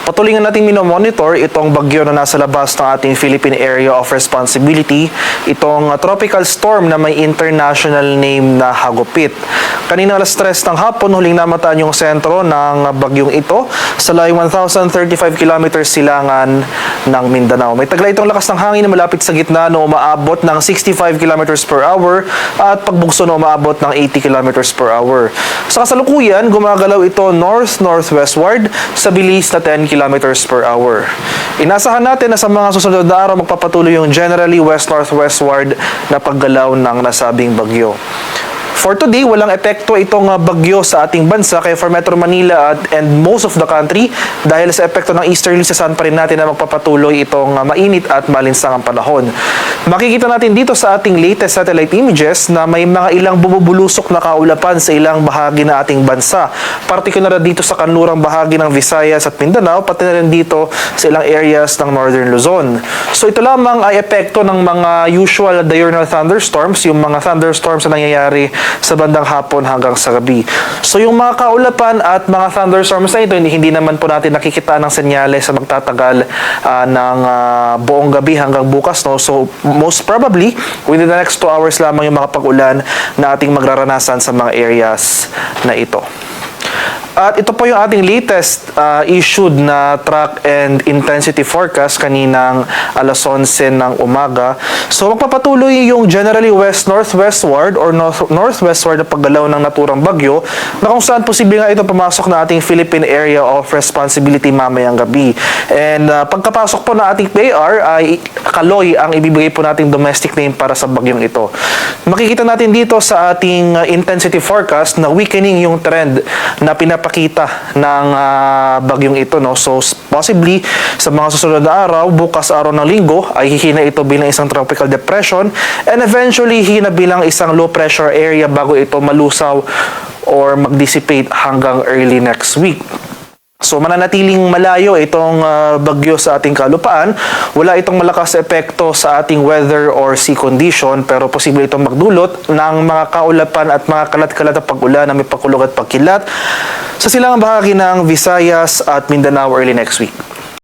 Patuloy nga nating minomonitor itong bagyo na nasa labas ng ating Philippine Area of Responsibility, itong tropical storm na may international name na Hagupit. Kanina alas 3 ng hapon, huling namataan yung sentro ng bagyong ito sa layong 1,035 kilometers silangan ng Mindanao. May taglay itong lakas ng hangin na malapit sa gitna na umaabot ng 65 kilometers per hour at pagbugso na umaabot ng 80 kilometers per hour. Sa kasalukuyan, gumagalaw ito north-northwestward sa bilis na 10 kilometers per hour. Inasahan natin na sa mga susunod na araw magpapatuloy yung generally west-northwestward na paggalaw ng nasabing bagyo. For today, walang epekto itong bagyo sa ating bansa kaya for Metro Manila and most of the country dahil sa epekto ng easterly sa sun pa rin natin na magpapatuloy itong mainit at malinsangang panahon. Makikita natin dito sa ating latest satellite images na may mga ilang bumubulusok na kaulapan sa ilang bahagi ng ating bansa. Partikular dito sa kanlurang bahagi ng Visayas at Mindanao, pati na rin dito sa ilang areas ng Northern Luzon. So ito lamang ay epekto ng mga usual diurnal thunderstorms, yung mga thunderstorms na nangyayari sa bandang hapon hanggang sa gabi. So yung mga kaulapan at mga thunderstorms na ito, hindi naman po natin nakikita ng senyales sa magtatagal ng buong gabi hanggang bukas. No? So most probably, within the next 2 hours lamang yung mga pag-ulan na ating magraranasan sa mga areas na ito. At ito po yung ating latest issued na track and intensity forecast kaninang alas 11 ng umaga. So magpapatuloy yung generally west-northwestward or northwestward na paggalaw ng naturang bagyo na kung saan posible nga ito pumasok na ating Philippine Area of Responsibility mamayang gabi. And pagkapasok po na ating PAR ay Kaloy ang ibibigay po nating domestic name para sa bagyong ito. Makikita natin dito sa ating intensity forecast na weakening yung trend na pinapakita ng bagyong ito. No? So, possibly, sa mga susunod na araw, bukas araw ng linggo, ay hihina ito bilang isang tropical depression and eventually, hihina bilang isang low pressure area bago ito malusaw or mag-dissipate hanggang early next week. So mananatiling malayo itong bagyo sa ating kalupaan. Wala itong malakas na epekto sa ating weather or sea condition pero posible itong magdulot ng mga kaulapan at mga kalat-kalat na pag-ulan na may pagkulog at pagkilat sa silangang bahagi ng Visayas at Mindanao early next week.